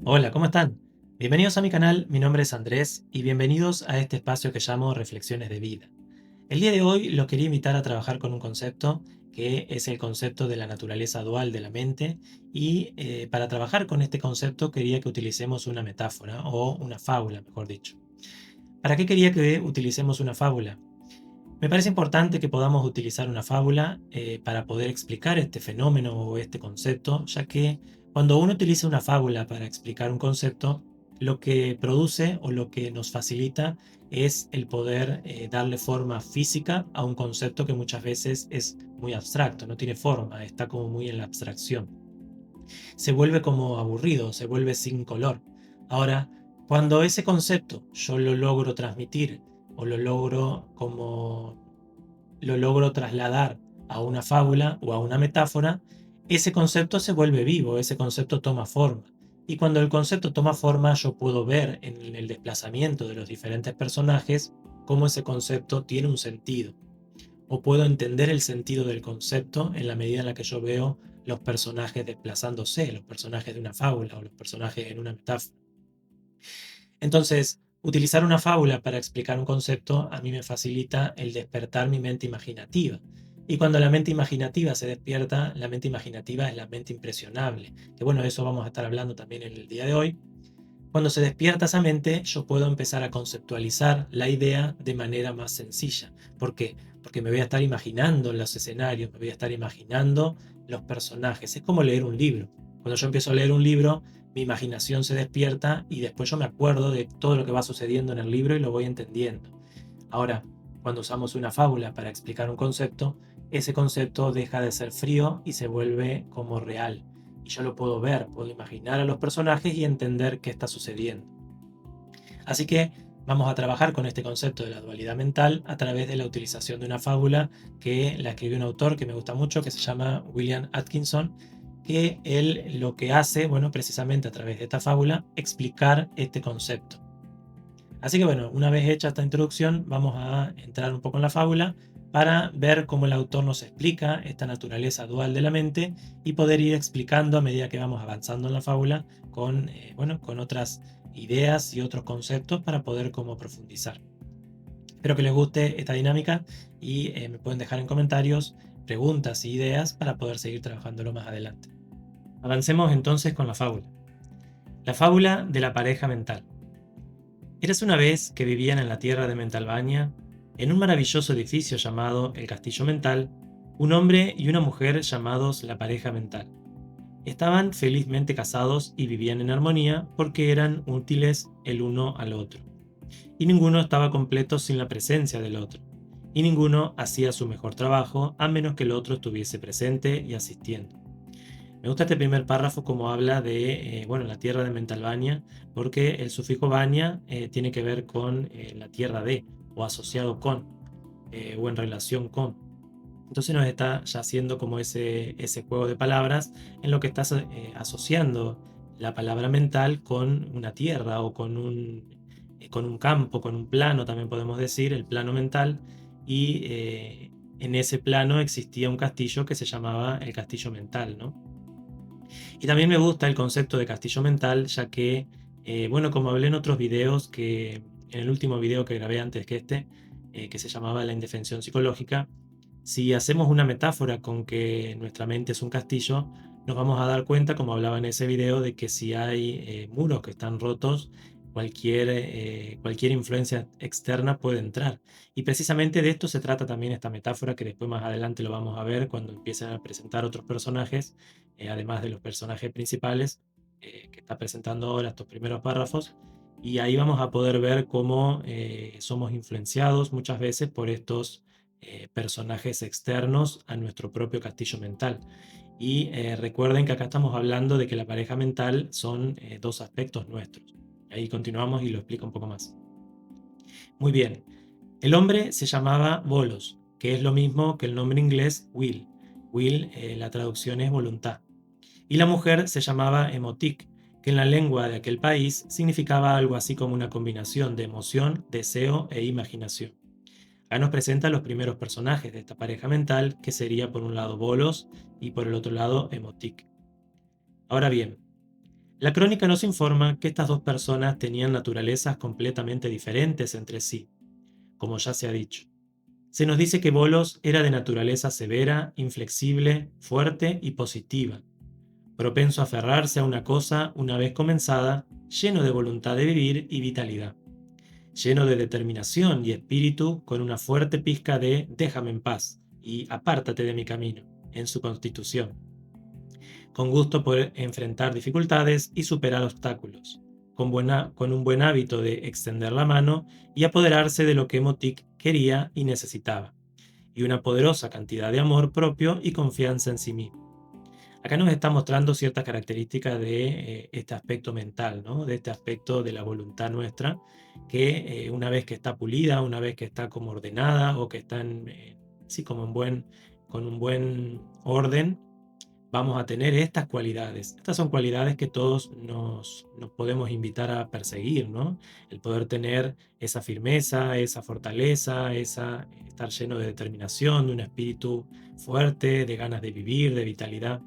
Hola, ¿cómo están? Bienvenidos a mi canal, mi nombre es Andrés y bienvenidos a este espacio que llamo Reflexiones de Vida. El día de hoy los quería invitar a trabajar con un concepto que es el concepto de la naturaleza dual de la mente y para trabajar con este concepto quería que utilicemos una metáfora o una fábula, mejor dicho. ¿Para qué quería que utilicemos una fábula? Me parece importante que podamos utilizar una fábula para poder explicar este fenómeno o este concepto, ya que cuando uno utiliza una fábula para explicar un concepto, lo que produce o lo que nos facilita es el poder darle forma física a un concepto que muchas veces es muy abstracto, no tiene forma, está como muy en la abstracción. Se vuelve como aburrido, se vuelve sin color. Ahora, cuando ese concepto yo lo logro transmitir o lo logro trasladar a una fábula o a una metáfora, ese concepto se vuelve vivo, ese concepto toma forma. Y cuando el concepto toma forma, yo puedo ver en el desplazamiento de los diferentes personajes cómo ese concepto tiene un sentido. O puedo entender el sentido del concepto en la medida en la que yo veo los personajes desplazándose, los personajes de una fábula o los personajes en una metáfora. Entonces, utilizar una fábula para explicar un concepto a mí me facilita el despertar mi mente imaginativa. Y cuando la mente imaginativa se despierta, la mente imaginativa es la mente impresionable. Que bueno, de eso vamos a estar hablando también en el día de hoy. Cuando se despierta esa mente, yo puedo empezar a conceptualizar la idea de manera más sencilla. ¿Por qué? Porque me voy a estar imaginando los escenarios, me voy a estar imaginando los personajes. Es como leer un libro. Cuando yo empiezo a leer un libro, mi imaginación se despierta y después yo me acuerdo de todo lo que va sucediendo en el libro y lo voy entendiendo. Ahora, cuando usamos una fábula para explicar un concepto, ese concepto deja de ser frío y se vuelve como real. Y yo lo puedo ver, puedo imaginar a los personajes y entender qué está sucediendo. Así que vamos a trabajar con este concepto de la dualidad mental a través de la utilización de una fábula que la escribió un autor que me gusta mucho, que se llama William Atkinson, que él lo que hace, bueno, precisamente a través de esta fábula, explicar este concepto. Así que bueno, una vez hecha esta introducción, vamos a entrar un poco en la fábula para ver cómo el autor nos explica esta naturaleza dual de la mente y poder ir explicando a medida que vamos avanzando en la fábula con, bueno, con otras ideas y otros conceptos para poder como profundizar. Espero que les guste esta dinámica y me pueden dejar en comentarios preguntas y ideas para poder seguir trabajándolo más adelante. Avancemos entonces con la fábula. La fábula de la pareja mental. Érase una vez que vivían en la tierra de Mentalvania, en un maravilloso edificio llamado el Castillo Mental, un hombre y una mujer llamados la pareja mental. Estaban felizmente casados y vivían en armonía porque eran útiles el uno al otro. Y ninguno estaba completo sin la presencia del otro. Y ninguno hacía su mejor trabajo a menos que el otro estuviese presente y asistiendo. Me gusta este primer párrafo como habla de bueno, la tierra de Mentalvania, porque el sufijo vania tiene que ver con la tierra de, o asociado con, o en relación con. Entonces nos está ya haciendo como ese juego de palabras en lo que estás asociando la palabra mental con una tierra o con un campo, con un plano, también podemos decir, el plano mental, y en ese plano existía un castillo que se llamaba el castillo mental, ¿no? Y también me gusta el concepto de castillo mental, ya que, bueno, como hablé en otros videos, que en el último video que grabé antes que este, que se llamaba La indefensión psicológica, si hacemos una metáfora con que nuestra mente es un castillo, nos vamos a dar cuenta, como hablaba en ese video, de que si hay muros que están rotos, cualquier influencia externa puede entrar. Y precisamente de esto se trata también esta metáfora, que después más adelante lo vamos a ver cuando empiecen a presentar otros personajes, además de los personajes principales que está presentando ahora estos primeros párrafos. Y ahí vamos a poder ver cómo somos influenciados muchas veces por estos personajes externos a nuestro propio castillo mental. Y recuerden que acá estamos hablando de que la pareja mental son dos aspectos nuestros. Ahí continuamos y lo explico un poco más. Muy bien, el hombre se llamaba Bolos, que es lo mismo que el nombre inglés Will. Will, la traducción es voluntad. Y la mujer se llamaba Emotic, que en la lengua de aquel país significaba algo así como una combinación de emoción, deseo e imaginación. Acá nos presenta los primeros personajes de esta pareja mental, que sería por un lado Bolos y por el otro lado Emotic. Ahora bien, La crónica nos informa que estas dos personas tenían naturalezas completamente diferentes entre sí, como ya se ha dicho. Se nos dice que Bolos era de naturaleza severa, inflexible, fuerte y positiva, propenso a aferrarse a una cosa una vez comenzada, lleno de voluntad de vivir y vitalidad, lleno de determinación y espíritu, con una fuerte pizca de déjame en paz y apártate de mi camino en su constitución, con gusto por enfrentar dificultades y superar obstáculos, con un buen hábito de extender la mano y apoderarse de lo que Motic quería y necesitaba, y una poderosa cantidad de amor propio y confianza en sí mismo. Acá nos está mostrando ciertas características de este aspecto mental, ¿no? De este aspecto de la voluntad nuestra, que una vez que está pulida, una vez que está como ordenada o que está sí, como con un buen orden, vamos a tener estas cualidades. Estas son cualidades que todos nos podemos invitar a perseguir, ¿no? El poder tener esa firmeza, esa fortaleza, estar lleno de determinación, de un espíritu fuerte, de ganas de vivir, de vitalidad.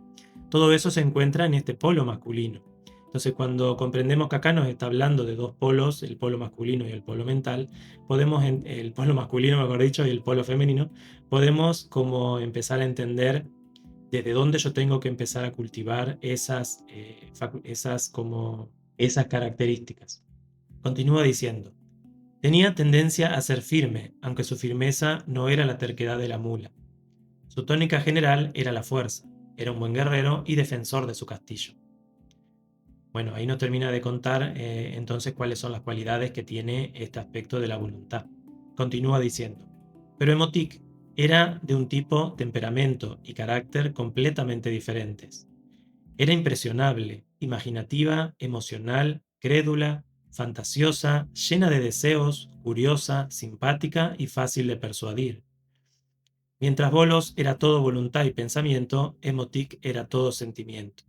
Todo eso se encuentra en este polo masculino. Entonces, cuando comprendemos que acá nos está hablando de dos polos, el polo masculino y el polo mental, el polo masculino, mejor dicho, y el polo femenino, podemos como empezar a entender desde dónde yo tengo que empezar a cultivar esas características. Continúa diciendo, tenía tendencia a ser firme, aunque su firmeza no era la terquedad de la mula. Su tónica general era la fuerza, era un buen guerrero y defensor de su castillo. Bueno, ahí nos termina de contar entonces cuáles son las cualidades que tiene este aspecto de la voluntad. Continúa diciendo, pero Emotic era de un tipo, temperamento y carácter completamente diferentes. Era impresionable, imaginativa, emocional, crédula, fantasiosa, llena de deseos, curiosa, simpática y fácil de persuadir. Mientras Bolos era todo voluntad y pensamiento, Emotic era todo sentimiento.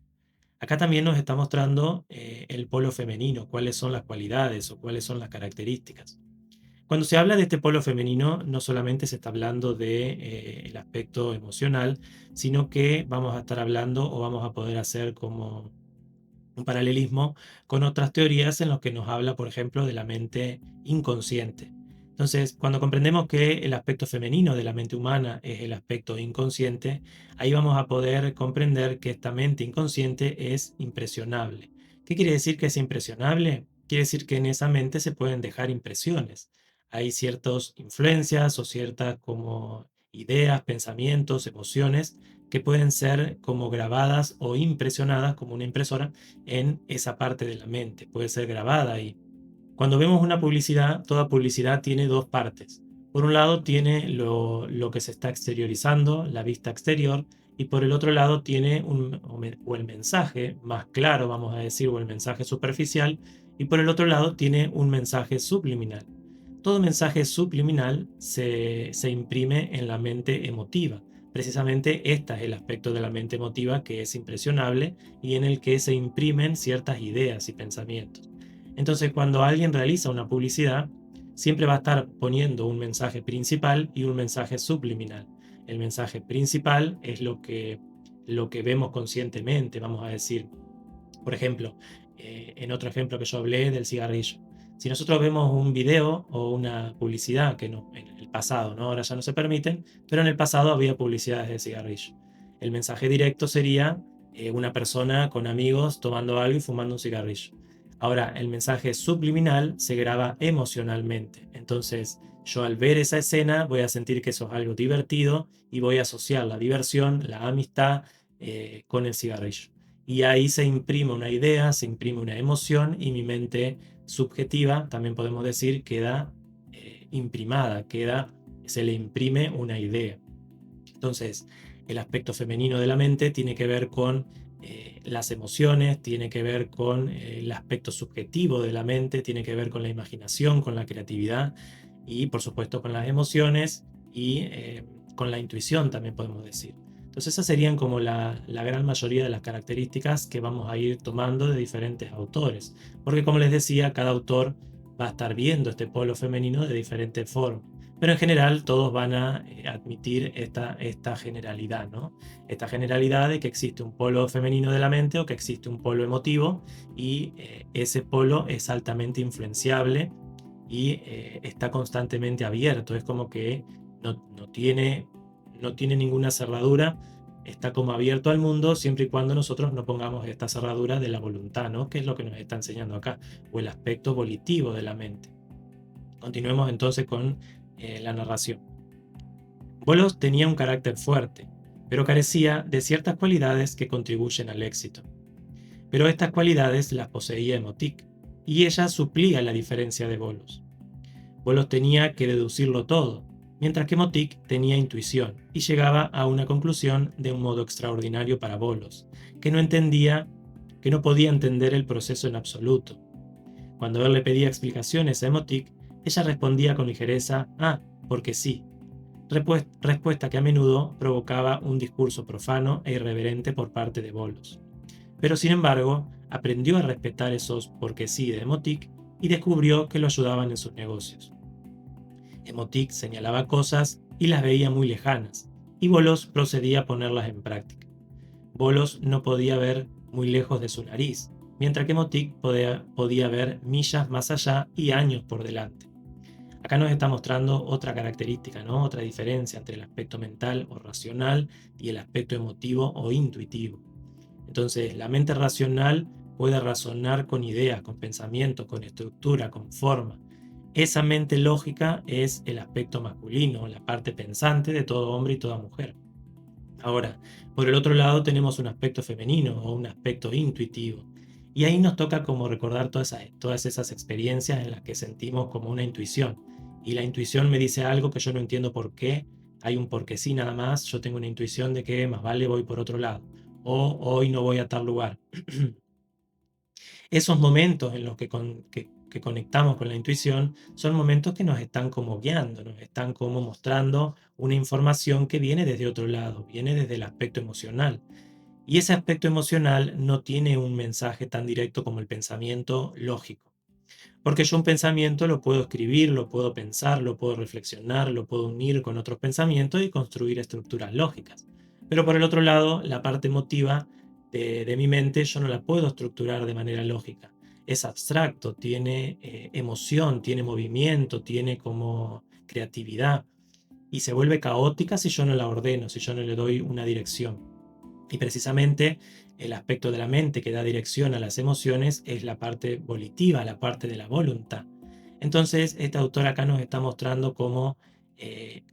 Acá también nos está mostrando el polo femenino, cuáles son las cualidades o cuáles son las características. Cuando se habla de este polo femenino, no solamente se está hablando de, el aspecto emocional, sino que vamos a estar hablando o vamos a poder hacer como un paralelismo con otras teorías en los que nos habla, por ejemplo, de la mente inconsciente. Entonces, cuando comprendemos que el aspecto femenino de la mente humana es el aspecto inconsciente, ahí vamos a poder comprender que esta mente inconsciente es impresionable. ¿Qué quiere decir que es impresionable? Quiere decir que en esa mente se pueden dejar impresiones. Hay ciertas influencias o ciertas como ideas, pensamientos, emociones que pueden ser como grabadas o impresionadas como una impresora en esa parte de la mente. Puede ser grabada ahí. Cuando vemos una publicidad, toda publicidad tiene dos partes. Por un lado tiene lo que se está exteriorizando, la vista exterior, y por el otro lado tiene o el mensaje más claro, vamos a decir, o el mensaje superficial, y por el otro lado tiene un mensaje subliminal. Todo mensaje subliminal se imprime en la mente emotiva. Precisamente este es el aspecto de la mente emotiva que es impresionable y en el que se imprimen ciertas ideas y pensamientos. Entonces, cuando alguien realiza una publicidad, siempre va a estar poniendo un mensaje principal y un mensaje subliminal. El mensaje principal es lo que vemos conscientemente, vamos a decir. Por ejemplo, en otro ejemplo que yo hablé del cigarrillo. Si nosotros vemos un video o una publicidad, que no, en el pasado, ¿no? Ahora ya no se permiten, pero en el pasado había publicidades de cigarrillo. El mensaje directo sería una persona con amigos tomando algo y fumando un cigarrillo. Ahora, el mensaje subliminal se graba emocionalmente. Entonces, yo al ver esa escena voy a sentir que eso es algo divertido y voy a asociar la diversión, la amistad con el cigarrillo. Y ahí se imprime una idea, se imprime una emoción y mi mente subjetiva, también podemos decir, queda imprimada, se le imprime una idea. Entonces, el aspecto femenino de la mente tiene que ver con las emociones, tiene que ver con el aspecto subjetivo de la mente, tiene que ver con la imaginación, con la creatividad y por supuesto con las emociones y con la intuición también podemos decir. Entonces esas serían como la gran mayoría de las características que vamos a ir tomando de diferentes autores. Porque como les decía, cada autor va a estar viendo este polo femenino de diferente forma. pero en general todos van a admitir esta generalidad, ¿no? Esta generalidad de que existe un polo femenino de la mente o que existe un polo emotivo y ese polo es altamente influenciable y está constantemente abierto. Es como que no tiene ninguna cerradura, está como abierto al mundo siempre y cuando nosotros no pongamos esta cerradura de la voluntad, ¿no? Que es lo que nos está enseñando acá, o el aspecto volitivo de la mente. Continuemos entonces con la narración. Volos tenía un carácter fuerte, pero carecía de ciertas cualidades que contribuyen al éxito. Pero estas cualidades las poseía Emotic, y ella suplía la diferencia de Volos. Volos tenía que deducirlo todo, mientras que Emotic tenía intuición y llegaba a una conclusión de un modo extraordinario para Volos, que no podía entender el proceso en absoluto. Cuando él le pedía explicaciones a Emotic, ella respondía con ligereza: "Ah, porque sí", respuesta que a menudo provocaba un discurso profano e irreverente por parte de Volos. Pero sin embargo, aprendió a respetar esos porque sí de Emotic y descubrió que lo ayudaban en sus negocios. Emotic señalaba cosas y las veía muy lejanas, y Volos procedía a ponerlas en práctica. Volos no podía ver muy lejos de su nariz, mientras que Emotic podía ver millas más allá y años por delante. Acá nos está mostrando otra característica, ¿no? Otra diferencia entre el aspecto mental o racional y el aspecto emotivo o intuitivo. Entonces, la mente racional puede razonar con ideas, con pensamientos, con estructura, con forma. Esa mente lógica es el aspecto masculino, la parte pensante de todo hombre y toda mujer. Ahora, por el otro lado tenemos un aspecto femenino o un aspecto intuitivo. Y ahí nos toca como recordar todas esas experiencias en las que sentimos como una intuición. Y la intuición me dice algo que yo no entiendo por qué. Hay un porque sí nada más. Yo tengo una intuición de que más vale voy por otro lado. O hoy no voy a tal lugar. Esos momentos en los que conectamos con la intuición son momentos que nos están como guiando, nos están como mostrando una información que viene desde otro lado, viene desde el aspecto emocional. Y ese aspecto emocional no tiene un mensaje tan directo como el pensamiento lógico. Porque yo un pensamiento lo puedo escribir, lo puedo pensar, lo puedo reflexionar, lo puedo unir con otros pensamientos y construir estructuras lógicas. Pero por el otro lado, la parte emotiva de mi mente yo no la puedo estructurar de manera lógica. Es abstracto, tiene emoción, tiene movimiento, tiene como creatividad y se vuelve caótica si yo no la ordeno, si yo no le doy una dirección. Y precisamente el aspecto de la mente que da dirección a las emociones es la parte volitiva, la parte de la voluntad. Entonces, este autor acá nos está mostrando cómo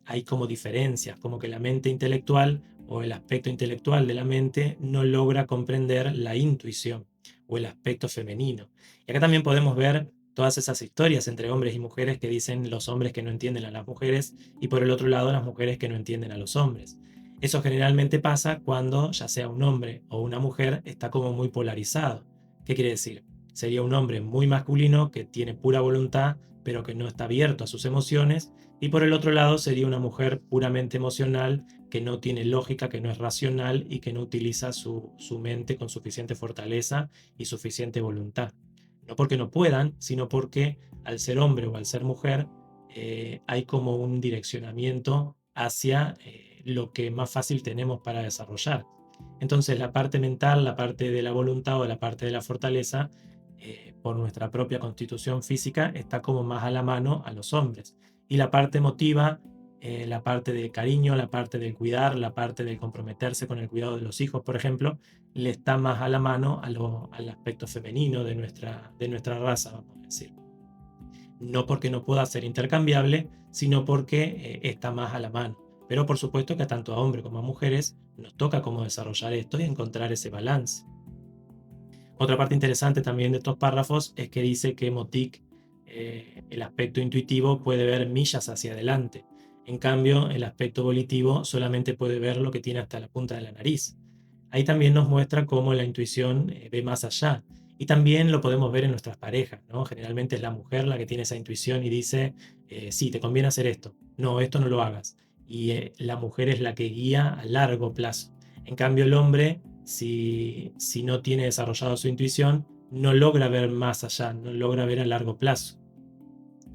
hay como diferencias, como que la mente intelectual o el aspecto intelectual de la mente no logra comprender la intuición o el aspecto femenino. Y acá también podemos ver todas esas historias entre hombres y mujeres que dicen los hombres que no entienden a las mujeres y por el otro lado las mujeres que no entienden a los hombres. Eso generalmente pasa cuando ya sea un hombre o una mujer está como muy polarizado. ¿Qué quiere decir? Sería un hombre muy masculino que tiene pura voluntad pero que no está abierto a sus emociones y por el otro lado sería una mujer puramente emocional que no tiene lógica, que no es racional y que no utiliza su mente con suficiente fortaleza y suficiente voluntad. No porque no puedan, sino porque al ser hombre o al ser mujer hay como un direccionamiento hacia lo que más fácil tenemos para desarrollar. Entonces la parte mental, la parte de la voluntad o la parte de la fortaleza, por nuestra propia constitución física, está como más a la mano a los hombres. Y la parte emotiva, la parte de cariño, la parte del cuidar, la parte de comprometerse con el cuidado de los hijos, por ejemplo, le está más a la mano al aspecto femenino de nuestra raza, vamos a decir. No porque no pueda ser intercambiable, sino porque está más a la mano. Pero por supuesto que tanto a hombres como a mujeres nos toca cómo desarrollar esto y encontrar ese balance. Otra parte interesante también de estos párrafos es que dice que Motic, el aspecto intuitivo, puede ver millas hacia adelante. En cambio, el aspecto volitivo solamente puede ver lo que tiene hasta la punta de la nariz. Ahí también nos muestra cómo la intuición ve más allá. Y también lo podemos ver en nuestras parejas, ¿no? Generalmente es la mujer la que tiene esa intuición y dice, sí, te conviene hacer esto. No, esto no lo hagas. Y la mujer es la que guía a largo plazo. En cambio, el hombre, si no tiene desarrollado su intuición, no logra ver más allá, no logra ver a largo plazo.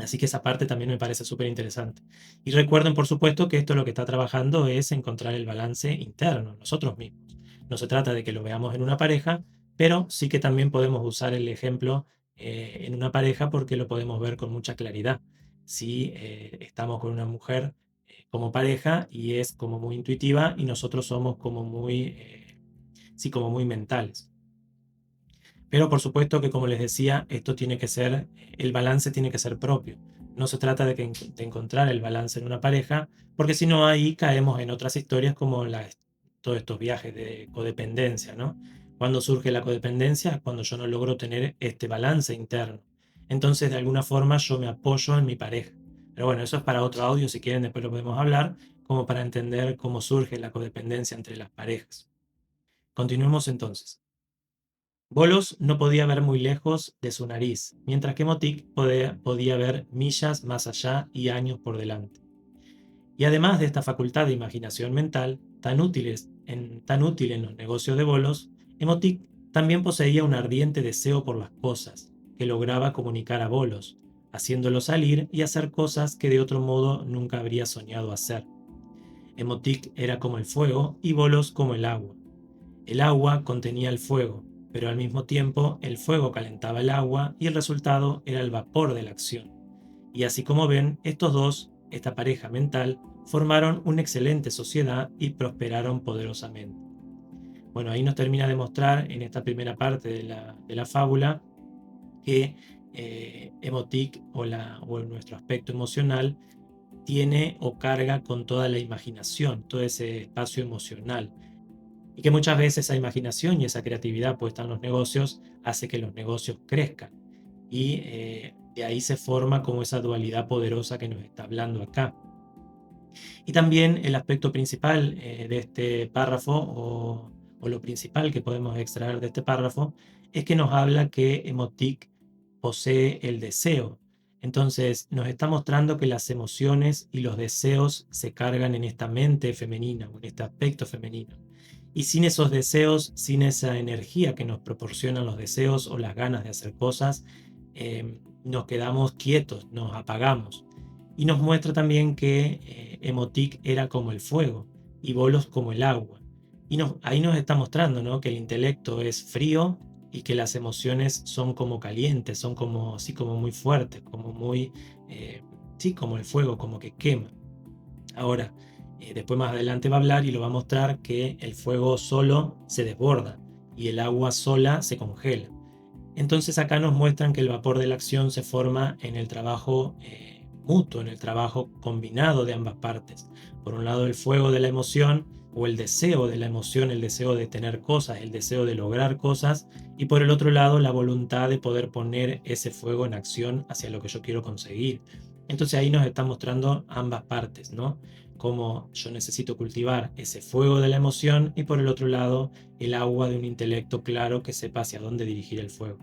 Así que esa parte también me parece súper interesante. Y recuerden, por supuesto, que esto lo que está trabajando es encontrar el balance interno, nosotros mismos. No se trata de que lo veamos en una pareja, pero sí que también podemos usar el ejemplo en una pareja porque lo podemos ver con mucha claridad. Si estamos con una mujer como pareja y es como muy intuitiva y nosotros somos como muy, sí, como muy mentales. Pero por supuesto que, como les decía, esto tiene que ser, el balance tiene que ser propio. No se trata de encontrar el balance en una pareja, porque si no ahí caemos en otras historias como todos estos viajes de codependencia, ¿no? Cuando surge la codependencia es cuando yo no logro tener este balance interno. Entonces, de alguna forma, yo me apoyo en mi pareja. Pero bueno, eso es para otro audio, si quieren después lo podemos hablar, como para entender cómo surge la codependencia entre las parejas. Continuemos entonces. Bolos no podía ver muy lejos de su nariz, mientras que Motic podía ver millas más allá y años por delante. Y además de esta facultad de imaginación mental, tan útil en los negocios de bolos, Emotic también poseía un ardiente deseo por las cosas, que lograba comunicar a bolos, haciéndolo salir y hacer cosas que de otro modo nunca habría soñado hacer. Emotic era como el fuego y bolos como el agua. El agua contenía el fuego, pero al mismo tiempo el fuego calentaba el agua y el resultado era el vapor de la acción. Y así como ven, estos dos, esta pareja mental, formaron una excelente sociedad y prosperaron poderosamente. Bueno, ahí nos termina de mostrar en esta primera parte de la fábula que Emotic o nuestro aspecto emocional tiene o carga con toda la imaginación, todo ese espacio emocional y que muchas veces esa imaginación y esa creatividad puesta en los negocios hace que los negocios crezcan. Y de ahí se forma como esa dualidad poderosa que nos está hablando acá. Y también el aspecto principal de este párrafo, o lo principal que podemos extraer de este párrafo, es que nos habla que Emotic posee el deseo. Entonces nos está mostrando que las emociones y los deseos se cargan en esta mente femenina o en este aspecto femenino. Y sin esos deseos, sin esa energía que nos proporcionan los deseos o las ganas de hacer cosas, nos quedamos quietos, nos apagamos. Y nos muestra también que Emotic era como el fuego y Bolos como el agua. Y ahí nos está mostrando, ¿no?, que el intelecto es frío y que las emociones son como calientes, son como así como muy fuertes, como muy, sí, como el fuego, como que quema. Ahora, después más adelante va a hablar y lo va a mostrar que el fuego solo se desborda y el agua sola se congela. Entonces acá nos muestran que el vapor de la acción se forma en el trabajo mutuo, en el trabajo combinado de ambas partes. Por un lado el fuego de la emoción o el deseo de la emoción, el deseo de tener cosas, el deseo de lograr cosas, y por el otro lado la voluntad de poder poner ese fuego en acción hacia lo que yo quiero conseguir. Entonces ahí nos está mostrando ambas partes, ¿no? Cómo yo necesito cultivar ese fuego de la emoción y por el otro lado el agua de un intelecto claro que sepa hacia dónde dirigir el fuego.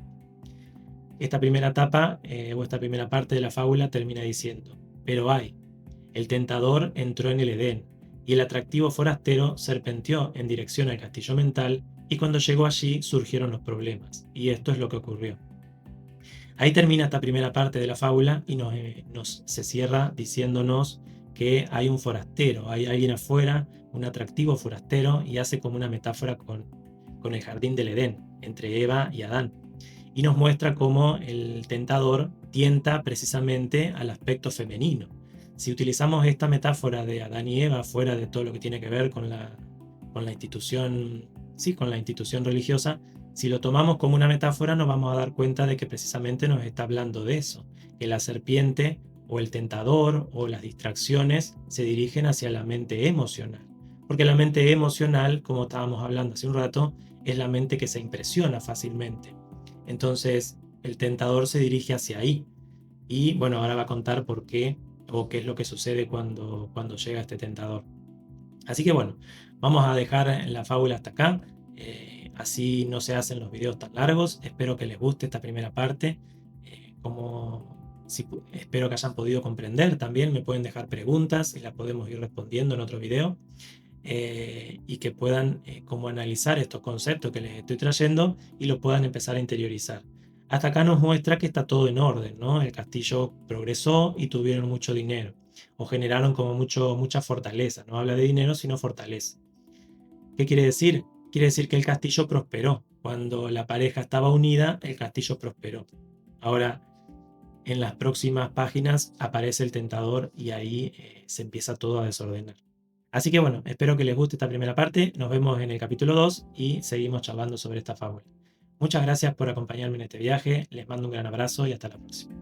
Esta primera etapa o esta primera parte de la fábula termina diciendo: pero ay, el tentador entró en el Edén y el atractivo forastero serpenteó en dirección al castillo mental, y cuando llegó allí surgieron los problemas, y esto es lo que ocurrió. Ahí termina esta primera parte de la fábula y se cierra diciéndonos que hay un forastero, hay alguien afuera, un atractivo forastero, y hace como una metáfora con el jardín del Edén, entre Eva y Adán. Y nos muestra cómo el tentador tienta precisamente al aspecto femenino. Si utilizamos esta metáfora de Adán y Eva fuera de todo lo que tiene que ver con la institución, sí, con la institución religiosa, si lo tomamos como una metáfora nos vamos a dar cuenta de que precisamente nos está hablando de eso, que la serpiente o el tentador o las distracciones se dirigen hacia la mente emocional. Porque la mente emocional, como estábamos hablando hace un rato, es la mente que se impresiona fácilmente. Entonces el tentador se dirige hacia ahí. Y bueno, ahora va a contar por qué o qué es lo que sucede cuando llega este tentador. Así que bueno, vamos a dejar la fábula hasta acá. Así no se hacen los videos tan largos. Espero que les guste esta primera parte. Espero que hayan podido comprender. También me pueden dejar preguntas y las podemos ir respondiendo en otro video. Y que puedan como analizar estos conceptos que les estoy trayendo y lo puedan empezar a interiorizar. Hasta acá nos muestra que está todo en orden, ¿no? El castillo progresó y tuvieron mucho dinero, o generaron como mucha fortaleza. No habla de dinero, sino fortaleza. ¿Qué quiere decir? Quiere decir que el castillo prosperó. Cuando la pareja estaba unida, el castillo prosperó. Ahora, en las próximas páginas aparece el tentador y ahí se empieza todo a desordenar. Así que bueno, espero que les guste esta primera parte. Nos vemos en el capítulo 2 y seguimos charlando sobre esta fábula. Muchas gracias por acompañarme en este viaje. Les mando un gran abrazo y hasta la próxima.